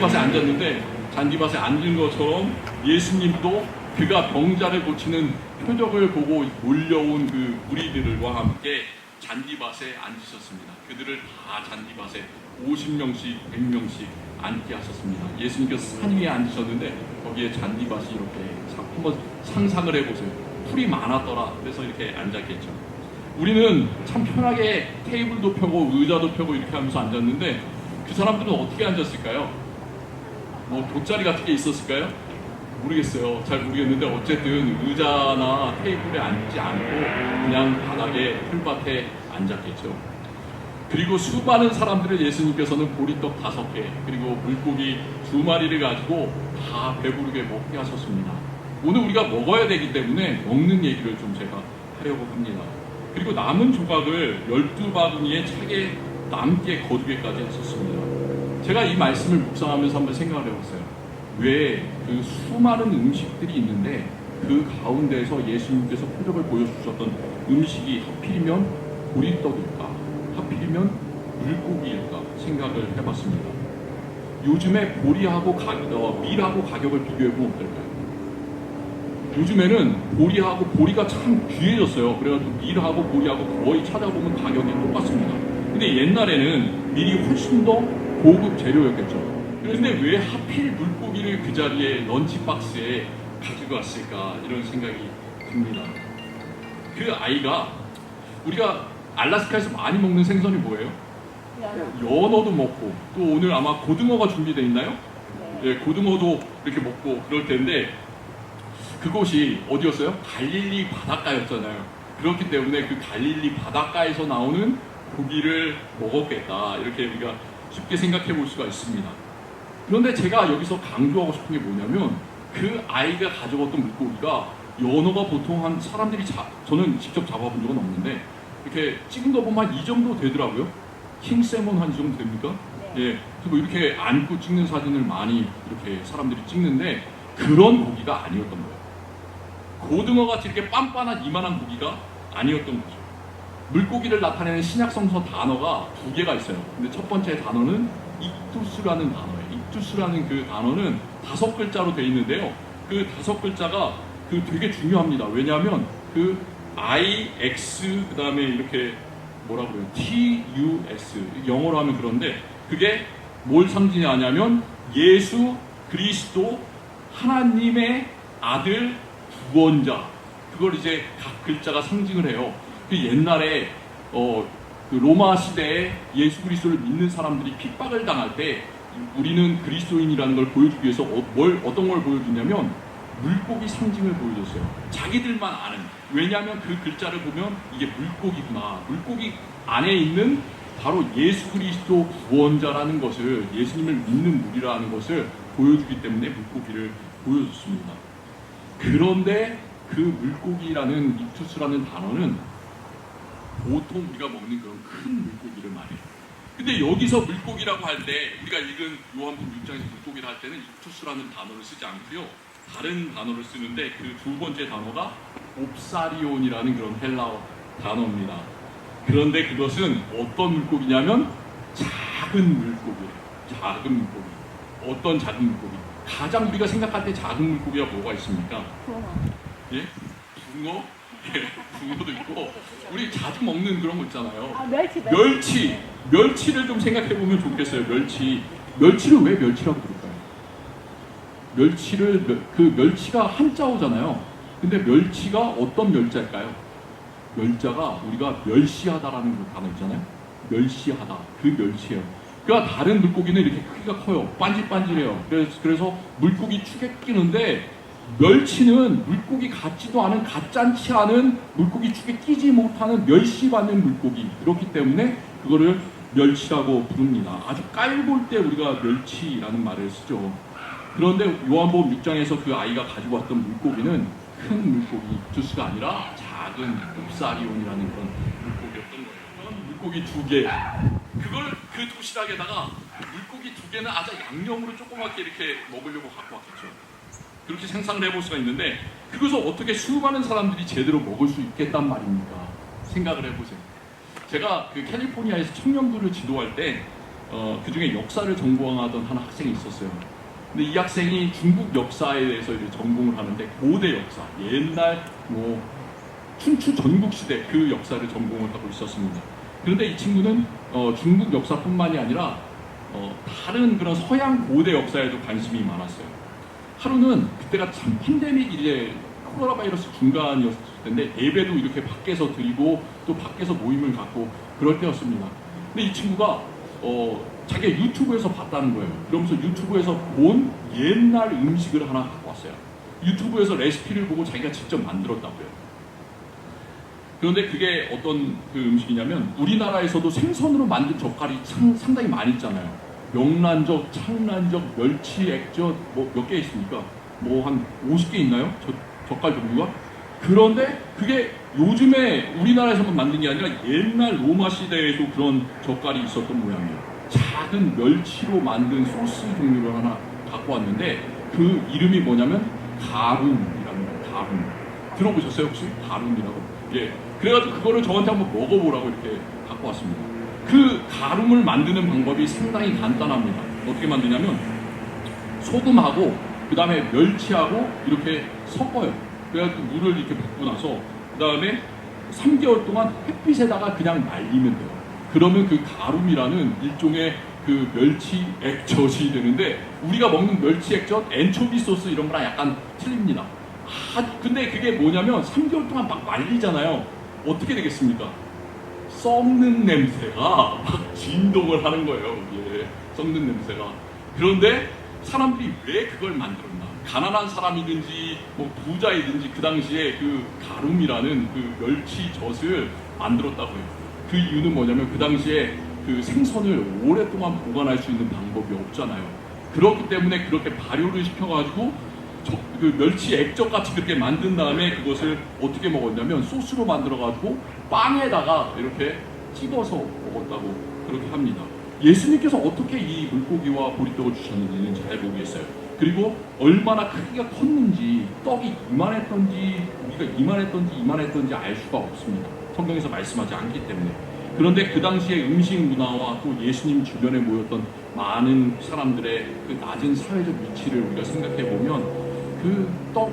잔디밭에 앉았는데 잔디밭에 앉은 것처럼 예수님도 그가 병자를 고치는 표적을 보고 몰려온 그 무리들과 함께 잔디밭에 앉으셨습니다. 그들을 다 잔디밭에 50명씩 100명씩 앉게 하셨습니다. 예수님께서 산 위에 앉으셨는데 거기에 잔디밭이 이렇게 한번 상상을 해보세요. 풀이 많았더라. 그래서 이렇게 앉았겠죠. 우리는 참 편하게 테이블도 펴고 의자도 펴고 이렇게 하면서 앉았는데 그 사람들은 어떻게 앉았을까요? 뭐 돗자리 같은 게 있었을까요? 모르겠어요. 잘 모르겠는데 어쨌든 의자나 테이블에 앉지 않고 그냥 바닥에 풀밭에 앉았겠죠. 그리고 수많은 사람들을 예수님께서는 보리떡 5개 그리고 물고기 2마리를 가지고 다 배부르게 먹게 하셨습니다. 오늘 우리가 먹어야 되기 때문에 먹는 얘기를 좀 제가 하려고 합니다. 그리고 남은 조각을 12바구니에 차게 남게 거두게까지 했었습니다. 제가 이 말씀을 묵상하면서 한번 생각을 해봤어요. 왜 그 수많은 음식들이 있는데 그 가운데에서 예수님께서 표적을 보여주셨던 음식이 하필이면 보리떡일까? 하필이면 물고기일까? 생각을 해봤습니다. 요즘에 보리하고 밀하고 가격을 비교해보면 어떨까요? 요즘에는 보리가 참 귀해졌어요. 그래가지고 밀하고 보리하고 거의 찾아보면 가격이 똑같습니다. 근데 옛날에는 밀이 훨씬 더 고급 재료였겠죠. 그런데 왜 하필 물고기를 그 자리에 런치박스에 가지고 왔을까 이런 생각이 듭니다. 그 아이가 우리가 알라스카에서 많이 먹는 생선이 뭐예요? 연어도 먹고 또 오늘 아마 고등어가 준비되어 있나요? 예, 고등어도 이렇게 먹고 그럴 텐데 그곳이 어디였어요? 갈릴리 바닷가였잖아요. 그렇기 때문에 그 갈릴리 바닷가에서 나오는 고기를 먹었겠다 이렇게 우리가 쉽게 생각해 볼 수가 있습니다. 그런데 제가 여기서 강조하고 싶은 게 뭐냐면 그 아이가 가져왔던 물고기가 연어가 보통 한 사람들이 저는 직접 잡아본 적은 없는데 이렇게 찍은 거 보면 한 이 정도 되더라고요. 킹세몬 한 이 정도 됩니까? 네. 예, 그리고 이렇게 안고 찍는 사진을 많이 이렇게 사람들이 찍는데 그런 고기가 아니었던 거예요. 고등어같이 이렇게 빤빤한 이만한 고기가 아니었던 거죠. 물고기를 나타내는 신약성서 단어가 2개가 있어요. 근데 첫 번째 단어는 익투스라는 단어예요. 익투스라는 그 단어는 5글자로 되어 있는데요. 그 5글자가 되게 중요합니다. 왜냐하면 그 I, X, 그 다음에 이렇게 뭐라고 그래요? T, U, S. 영어로 하면 그런데 그게 뭘 상징하냐면 예수 그리스도 하나님의 아들 구원자. 그걸 이제 각 글자가 상징을 해요. 그 옛날에 그 로마 시대에 예수 그리스도를 믿는 사람들이 핍박을 당할 때 우리는 그리스도인이라는 걸 보여주기 위해서 어떤 걸 보여주냐면 물고기 상징을 보여줬어요. 자기들만 아는. 왜냐하면 그 글자를 보면 이게 물고기구나. 물고기 안에 있는 바로 예수 그리스도 구원자라는 것을 예수님을 믿는 무리라는 것을 보여주기 때문에 물고기를 보여줬습니다. 그런데 그 물고기라는 익투스라는 단어는 보통 우리가 먹는 그런 큰 물고기를 말해요. 근데 여기서 물고기라고 할 때 우리가 읽은 요한복음 6장에서 물고기를 할 때는 익투스라는 단어를 쓰지 않고요. 다른 단어를 쓰는데 그 2번째 단어가 옵사리온이라는 그런 헬라어 단어입니다. 그런데 그것은 어떤 물고기냐면 작은 물고기예요. 작은 물고기. 어떤 작은 물고기? 가장 우리가 생각할 때 작은 물고기가 뭐가 있습니까? 예? 붕어? 예, 붕어도 있고 우리 자주 먹는 그런 거 있잖아요. 멸치를 좀 생각해 보면 좋겠어요. 멸치를 왜 멸치라고 부를까요? 멸치가 한자어잖아요. 근데 멸치가 어떤 멸자일까요? 멸자가 우리가 멸시하다라는 그 단어 있잖아요. 멸시하다. 그 멸치예요. 그러니까 다른 물고기는 이렇게 크기가 커요. 반질반질해요. 그래서 물고기 축에 끼는데 멸치는 물고기 같지도 않은 가짠치 않은 물고기 축에 끼지 못하는 멸시받는 물고기. 그렇기 때문에 그거를 멸치라고 부릅니다. 아주 깔볼 때 우리가 멸치라는 말을 쓰죠. 그런데 요한복음 6장에서 그 아이가 가지고 왔던 물고기는 큰 물고기 주스가 아니라 작은 옵사리온이라는 그런 물고기였던 거예요. 그런 물고기 2개. 그걸 그 도시락에다가 물고기 2개는 아주 양념으로 조그맣게 이렇게 먹으려고 갖고 왔겠죠. 그렇게 상상을 해볼 수가 있는데 그것을 어떻게 수많은 사람들이 제대로 먹을 수 있겠단 말입니까? 생각을 해보세요. 제가 그 캘리포니아에서 청년부를 지도할 때 그 중에 역사를 전공하던 한 학생이 있었어요. 근데 이 학생이 중국 역사에 대해서 이제 전공을 하는데 고대 역사, 옛날 뭐 춘추 전국시대 그 역사를 전공을 하고 있었습니다. 그런데 이 친구는 중국 역사뿐만이 아니라 다른 그런 서양 고대 역사에도 관심이 많았어요. 하루는 그때가 참 팬데믹 이제 코로나 바이러스 중간이었을 텐데 예배도 이렇게 밖에서 드리고 또 밖에서 모임을 갖고 그럴 때였습니다. 근데 이 친구가 자기가 유튜브에서 봤다는 거예요. 그러면서 유튜브에서 본 옛날 음식을 하나 갖고 왔어요. 유튜브에서 레시피를 보고 자기가 직접 만들었다고요. 그런데 그게 어떤 그 음식이냐면 우리나라에서도 생선으로 만든 젓갈이 상당히 많이 있잖아요. 명란젓, 창란젓, 멸치, 액젓 뭐 몇 개 있습니까? 뭐 한 50개 있나요? 젓갈 종류가? 그런데 그게 요즘에 우리나라에서만 만든 게 아니라 옛날 로마 시대에도 그런 젓갈이 있었던 모양이에요. 작은 멸치로 만든 소스 종류를 하나 갖고 왔는데 그 이름이 뭐냐면 가룸이라는 거예요. 가룸. 들어보셨어요 혹시? 가룸이라고? 예. 그래가지고 그거를 저한테 한번 먹어보라고 이렇게 갖고 왔습니다. 그 가룸을 만드는 방법이 상당히 간단합니다. 어떻게 만드냐면 소금하고 그 다음에 멸치하고 이렇게 섞어요. 그래가지고 물을 이렇게 붓고 나서 그 다음에 3개월 동안 햇빛에다가 그냥 말리면 돼요. 그러면 그 가룸이라는 일종의 그 멸치 액젓이 되는데 우리가 먹는 멸치 액젓, 엔초비 소스 이런 거랑 약간 틀립니다. 근데 그게 뭐냐면 3개월 동안 막 말리잖아요. 어떻게 되겠습니까? 썩는 냄새가 막 진동을 하는 거예요. 예, 썩는 냄새가. 그런데 사람들이 왜 그걸 만들었나? 가난한 사람이든지 뭐 부자이든지 그 당시에 그 가룸이라는 그 멸치젓을 만들었다고 해요. 그 이유는 뭐냐면 그 당시에 그 생선을 오랫동안 보관할 수 있는 방법이 없잖아요. 그렇기 때문에 그렇게 발효를 시켜가지고 그 멸치 액젓 같이 그렇게 만든 다음에 그것을 어떻게 먹었냐면 소스로 만들어가지고 빵에다가 이렇게 찍어서 먹었다고 그렇게 합니다. 예수님께서 어떻게 이 물고기와 보리떡을 주셨는지는 잘 모르겠어요. 그리고 얼마나 크기가 컸는지 떡이 이만했던지 우리가 이만했던지 알 수가 없습니다. 성경에서 말씀하지 않기 때문에. 그런데 그 당시의 음식 문화와 또 예수님 주변에 모였던 많은 사람들의 그 낮은 사회적 위치를 우리가 생각해 보면 그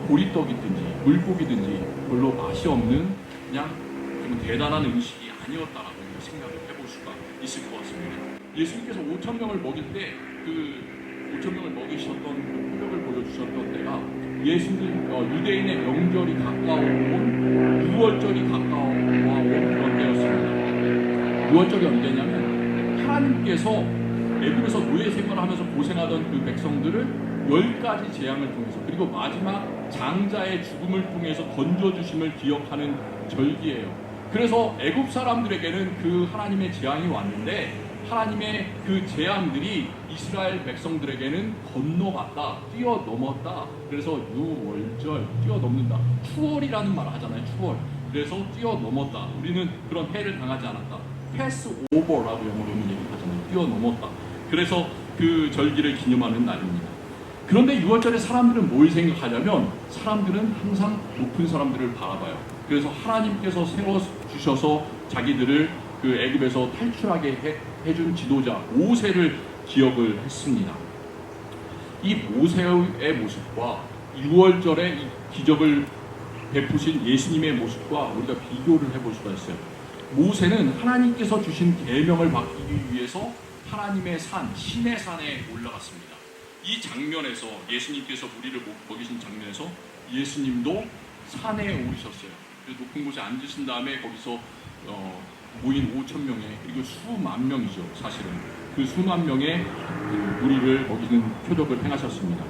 보리떡이든지 물고기든지 별로 맛이 없는 그냥 좀 대단한 음식이 아니었다라고 생각을 해볼 수가 있을 것 같습니다. 예수님께서 5,000명을 먹일 때 그 5,000명을 먹이셨던 그 표적을 보여주셨던 때가 예수님 유대인의 명절이 가까워온 6월절이 가까워온 그런 때였습니다. 6월절이 언제냐면 하나님께서 애굽에서 노예 생활하면서 고생하던 그 백성들을 10가지 재앙을 통해서 그리고 마지막 장자의 죽음을 통해서 건져주심을 기억하는 절기예요. 그래서 애굽 사람들에게는 그 하나님의 재앙이 왔는데 하나님의 그 재앙들이 이스라엘 백성들에게는 건너갔다, 뛰어넘었다. 그래서 6월절, 뛰어넘는다. 추월이라는 말을 하잖아요. 추월. 그래서 뛰어넘었다. 우리는 그런 해를 당하지 않았다. 패스 오버라고 영어로는 얘기하잖아요. 뛰어넘었다. 그래서 그 절기를 기념하는 날입니다. 그런데 6월절에 사람들은 뭘 생각하냐면 사람들은 항상 높은 사람들을 바라봐요. 그래서 하나님께서 세워주셔서 자기들을 그 애굽에서 탈출하게 해준 지도자 모세를 기억을 했습니다. 이 모세의 모습과 6월절에 이 기적을 베푸신 예수님의 모습과 우리가 비교를 해볼 수가 있어요. 모세는 하나님께서 주신 계명을 받기 위해서 하나님의 산, 신의 산에 올라갔습니다. 이 장면에서 예수님께서 우리를 먹이신 장면에서 예수님도 산에 오르셨어요. 높은 곳에 앉으신 다음에 거기서 모인 5,000명의 그리고 수만 명이죠. 사실은 그 수만 명의 그 우리를 먹이는 표적을 행하셨습니다.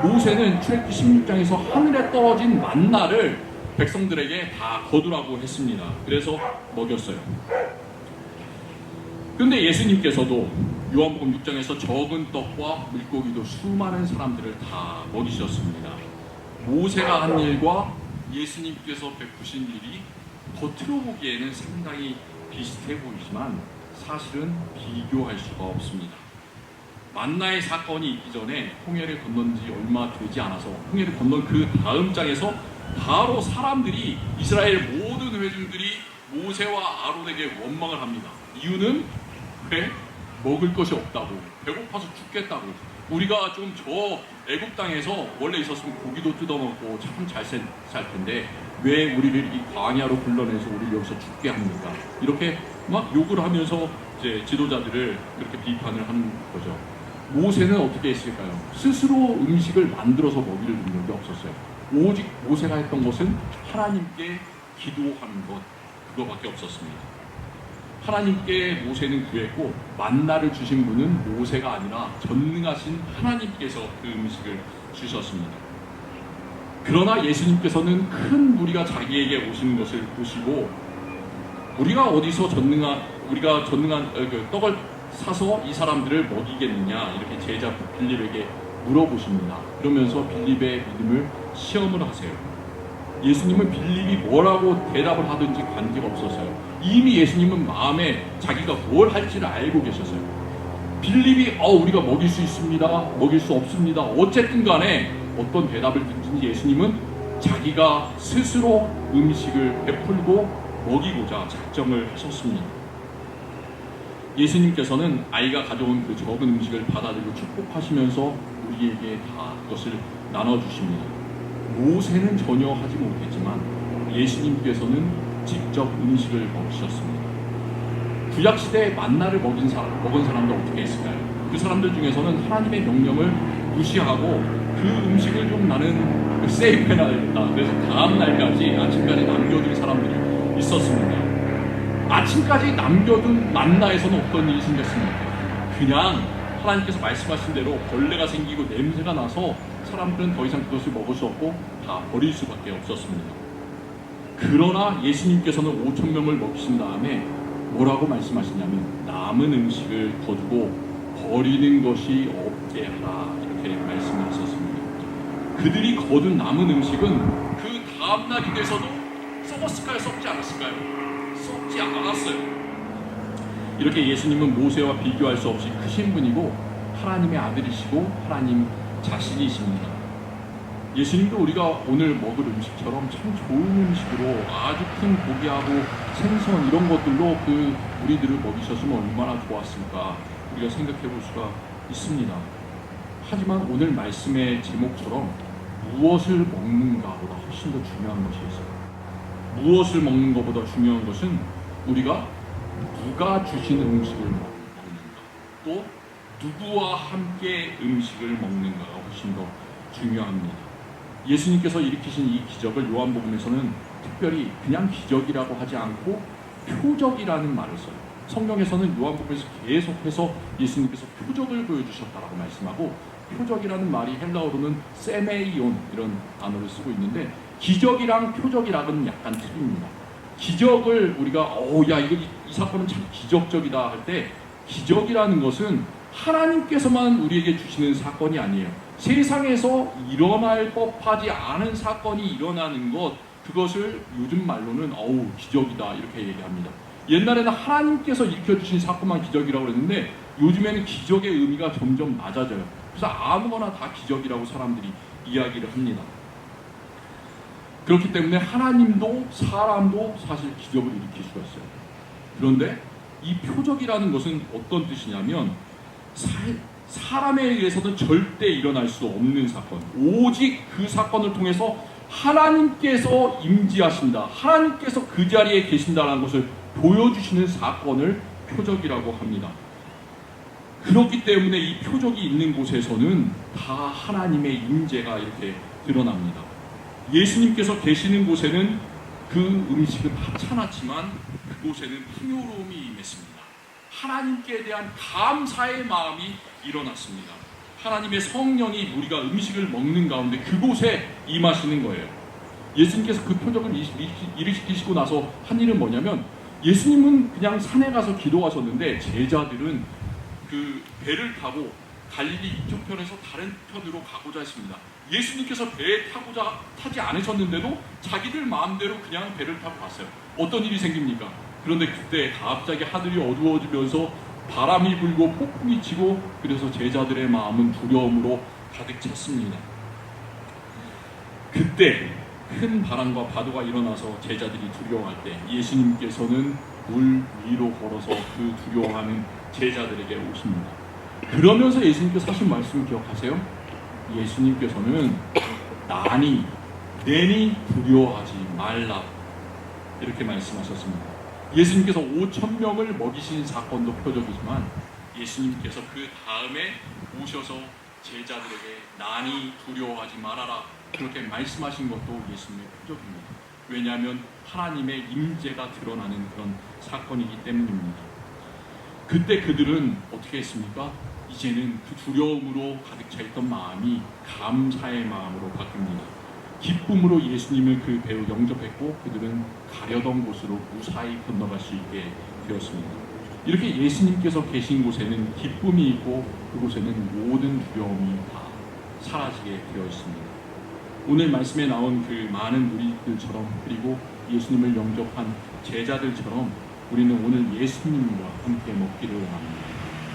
모세는 출애굽기 16장에서 하늘에 떨어진 만나를 백성들에게 다 거두라고 했습니다. 그래서 먹였어요. 그런데 예수님께서도 요한복음 6장에서 적은 떡과 물고기도 수많은 사람들을 다 먹이셨습니다. 모세가 한 일과 예수님께서 베푸신 일이 겉으로 보기에는 상당히 비슷해 보이지만 사실은 비교할 수가 없습니다. 만나의 사건이 있기 전에 홍해를 건넌 지 얼마 되지 않아서 홍해를 건넌 그 다음 장에서 바로 사람들이 이스라엘 모든 회중들이 모세와 아론에게 원망을 합니다. 이유는 왜? 먹을 것이 없다고, 배고파서 죽겠다고, 우리가 좀 저 애국 땅에서 원래 있었으면 고기도 뜯어먹고 참 잘 살 텐데 왜 우리를 이 광야로 불러내서 우리를 여기서 죽게 합니까? 이렇게 막 욕을 하면서 이제 지도자들을 그렇게 비판을 하는 거죠. 모세는 어떻게 했을까요? 스스로 음식을 만들어서 먹이를 능력이 없었어요. 오직 모세가 했던 것은 하나님께 기도하는 것, 그거밖에 없었습니다. 하나님께 모세는 구했고 만나를 주신 분은 모세가 아니라 전능하신 하나님께서 그 음식을 주셨습니다. 그러나 예수님께서는 큰 무리가 자기에게 오시는 것을 보시고 우리가 어디서 우리가 전능한 떡을 사서 이 사람들을 먹이겠느냐 이렇게 제자 빌립에게 물어보십니다. 그러면서 빌립의 믿음을 시험을 하세요. 예수님은 빌립이 뭐라고 대답을 하든지 관계가 없었어요. 이미 예수님은 마음에 자기가 뭘 할지를 알고 계셨어요. 빌립이 우리가 먹일 수 있습니다, 먹일 수 없습니다, 어쨌든 간에 어떤 대답을 듣든지 예수님은 자기가 스스로 음식을 베풀고 먹이고자 작정을 하셨습니다. 예수님께서는 아이가 가져온 그 적은 음식을 받아들이고 축복하시면서 우리에게 다 그것을 나눠주십니다. 모세는 전혀 하지 못했지만 예수님께서는 직접 음식을 먹으셨습니다. 구약시대에 만나를 먹은 사람들 어떻게 했을까요? 그 사람들 중에서는 하나님의 명령을 무시하고 그 음식을 좀 나는 세이브해놔야겠다. 그래서 다음 날까지 아침까지 남겨둔 사람들이 있었습니다. 아침까지 남겨둔 만나에서는 어떤 일이 생겼습니까? 그냥 하나님께서 말씀하신 대로 벌레가 생기고 냄새가 나서 사람들은 더 이상 그것을 먹을 수 없고 다 버릴 수밖에 없었습니다. 그러나 예수님께서는 5,000명을 먹이신 다음에 뭐라고 말씀하시냐면 남은 음식을 거두고 버리는 것이 없게 하라 이렇게 말씀하셨습니다. 그들이 거둔 남은 음식은 그 다음날이 돼서도 썩었을까요? 썩지 않았을까요? 썩지 않았어요. 이렇게 예수님은 모세와 비교할 수 없이 크신 분이고 하나님의 아들이시고 하나님 자신이십니다. 예수님도 우리가 오늘 먹을 음식처럼 참 좋은 음식으로 아주 큰 고기하고 생선 이런 것들로 그 우리들을 먹이셨으면 얼마나 좋았을까 우리가 생각해 볼 수가 있습니다. 하지만 오늘 말씀의 제목처럼 무엇을 먹는가보다 훨씬 더 중요한 것이 있어요. 무엇을 먹는 것보다 중요한 것은 우리가 누가 주신 음식을 먹는가, 또 누구와 함께 음식을 먹는가가 훨씬 더 중요합니다. 예수님께서 일으키신 이 기적을 요한복음에서는 특별히 그냥 기적이라고 하지 않고 표적이라는 말을 써요. 성경에서는 요한복음에서 계속해서 예수님께서 표적을 보여주셨다라고 말씀하고 표적이라는 말이 헬라어로는 세메이온 이런 단어를 쓰고 있는데 기적이랑 표적이랑은 약간 틀립니다. 기적을 우리가 이 사건은 참 기적적이다 할 때 기적이라는 것은 하나님께서만 우리에게 주시는 사건이 아니에요. 세상에서 일어날 법하지 않은 사건이 일어나는 것, 그것을 요즘 말로는 기적이다 이렇게 얘기합니다. 옛날에는 하나님께서 일으켜주신 사건만 기적이라고 그랬는데 요즘에는 기적의 의미가 점점 낮아져요. 그래서 아무거나 다 기적이라고 사람들이 이야기를 합니다. 그렇기 때문에 하나님도 사람도 사실 기적을 일으킬 수가 있어요. 그런데 이 표적이라는 것은 어떤 뜻이냐면 사람에 의해서는 절대 일어날 수 없는 사건, 오직 그 사건을 통해서 하나님께서 임재하신다, 하나님께서 그 자리에 계신다는 것을 보여주시는 사건을 표적이라고 합니다. 그렇기 때문에 이 표적이 있는 곳에서는 다 하나님의 임재가 이렇게 드러납니다. 예수님께서 계시는 곳에는 그 음식은 하찮았지만 그곳에는 풍요로움이 임했습니다. 하나님께 대한 감사의 마음이 일어났습니다. 하나님의 성령이 우리가 음식을 먹는 가운데 그곳에 임하시는 거예요. 예수님께서 그 표적을 일으키시고 나서 한 일은 뭐냐면 예수님은 그냥 산에 가서 기도하셨는데 제자들은 그 배를 타고 갈릴리 이쪽 편에서 다른 편으로 가고자 했습니다. 예수님께서 배에 타지 않으셨는데도 자기들 마음대로 그냥 배를 타고 갔어요. 어떤 일이 생깁니까? 그런데 그때 갑자기 하늘이 어두워지면서 바람이 불고 폭풍이 치고 그래서 제자들의 마음은 두려움으로 가득 찼습니다. 그때 큰 바람과 파도가 일어나서 제자들이 두려워할 때 예수님께서는 물 위로 걸어서 그 두려워하는 제자들에게 오십니다. 그러면서 예수님께서 하신 말씀 기억하세요? 예수님께서는 내니 두려워하지 말라 이렇게 말씀하셨습니다. 예수님께서 5,000명을 먹이신 사건도 표적이지만 예수님께서 그 다음에 오셔서 제자들에게 나니 두려워하지 말아라 그렇게 말씀하신 것도 예수님의 표적입니다. 왜냐하면 하나님의 임재가 드러나는 그런 사건이기 때문입니다. 그때 그들은 어떻게 했습니까? 이제는 그 두려움으로 가득 차 있던 마음이 감사의 마음으로 바뀝니다. 기쁨으로 예수님을 그 배우 영접했고 그들은 가려던 곳으로 무사히 건너갈 수 있게 되었습니다. 이렇게 예수님께서 계신 곳에는 기쁨이 있고 그곳에는 모든 두려움이 다 사라지게 되어 있습니다. 오늘 말씀에 나온 그 많은 무리들처럼 그리고 예수님을 영접한 제자들처럼 우리는 오늘 예수님과 함께 먹기를 원합니다.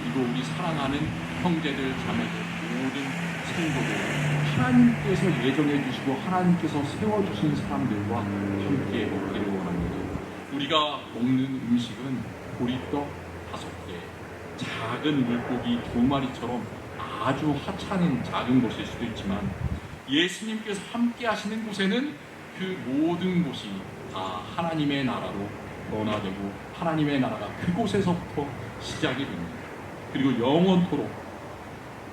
그리고 우리 사랑하는 형제들, 자매들, 모든 성도들 하나님께서 예정해 주시고 하나님께서 세워주신 사람들과 함께 먹기를 원합니다. 우리가 먹는 음식은 보리떡 5개, 작은 물고기 2마리처럼 아주 하찮은 작은 것일 수도 있지만 예수님께서 함께 하시는 곳에는 그 모든 곳이 다 하나님의 나라로 변화되고 하나님의 나라가 그곳에서부터 시작이 됩니다. 그리고 영원토록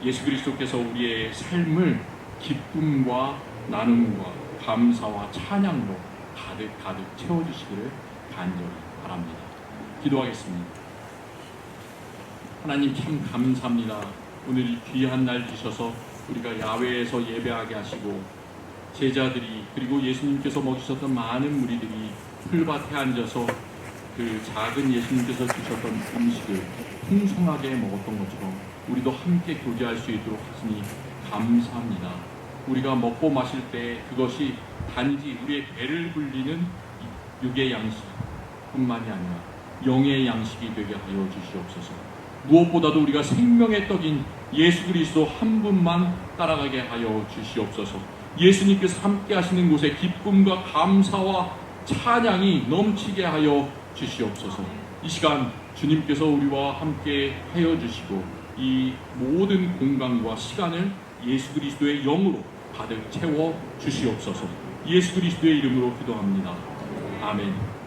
예수 그리스도께서 우리의 삶을 기쁨과 나눔과 감사와 찬양으로 가득 채워주시기를 간절히 바랍니다. 기도하겠습니다. 하나님 참 감사합니다. 오늘 이 귀한 날 주셔서 우리가 야외에서 예배하게 하시고 제자들이 그리고 예수님께서 먹이셨던 많은 무리들이 풀밭에 앉아서 그 작은 예수님께서 주셨던 음식을 풍성하게 먹었던 것처럼 우리도 함께 교제할 수 있도록 하시니 감사합니다. 우리가 먹고 마실 때 그것이 단지 우리의 배를 불리는 육의 양식뿐만이 아니라 영의 양식이 되게 하여 주시옵소서. 무엇보다도 우리가 생명의 떡인 예수 그리스도 한 분만 따라가게 하여 주시옵소서. 예수님께서 함께 하시는 곳에 기쁨과 감사와 찬양이 넘치게 하여 주시옵소서. 이 시간 주님께서 우리와 함께 하여 주시고 이 모든 공간과 시간을 예수 그리스도의 영으로 가득 채워 주시옵소서. 예수 그리스도의 이름으로 기도합니다. 아멘.